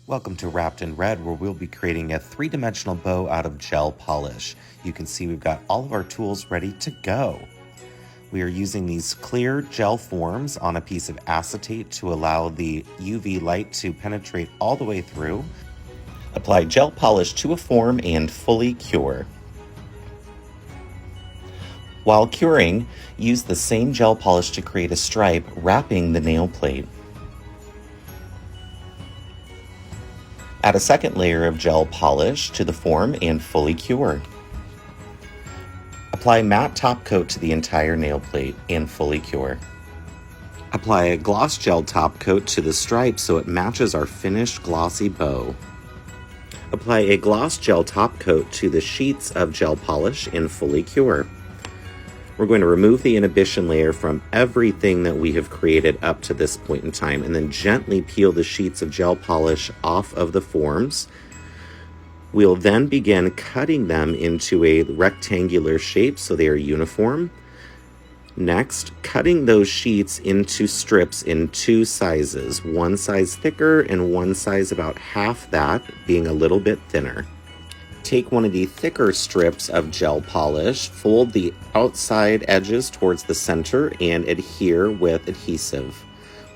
Welcome to Wrapped in Red, where we'll be creating a three-dimensional bow out of gel polish. You can see we've got all of our tools ready to go. We are using these clear gel forms on a piece of acetate to allow the UV light to penetrate all the way through. Apply gel polish to a form and fully cure. While curing, use the same gel polish to create a stripe wrapping the nail plate. Add a second layer of gel polish to the form and fully cure. Apply matte top coat to the entire nail plate and fully cure. Apply a gloss gel top coat to the stripe so it matches our finished glossy bow. Apply a gloss gel top coat to the sheets of gel polish and fully cure. We're going to remove the inhibition layer from everything that we have created up to this point in time, and then gently peel the sheets of gel polish off of the forms. We'll then begin cutting them into a rectangular shape so they are uniform. Next, cutting those sheets into strips in two sizes, one size thicker and one size about half that, being a little bit thinner. Take one of the thicker strips of gel polish, fold the outside edges towards the center, and adhere with adhesive.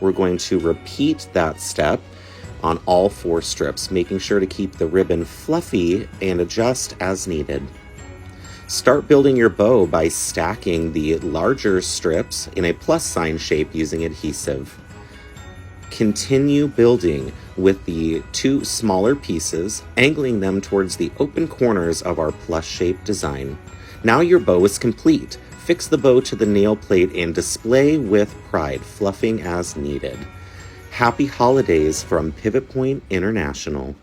We're going to repeat that step on all four strips, making sure to keep the ribbon fluffy and adjust as needed. Start building your bow by stacking the larger strips in a plus sign shape using adhesive. Continue building with the two smaller pieces, angling them towards the open corners of our plus-shaped design. Now your bow is complete. Fix the bow to the nail plate and display with pride, fluffing as needed. Happy holidays from Pivot Point International.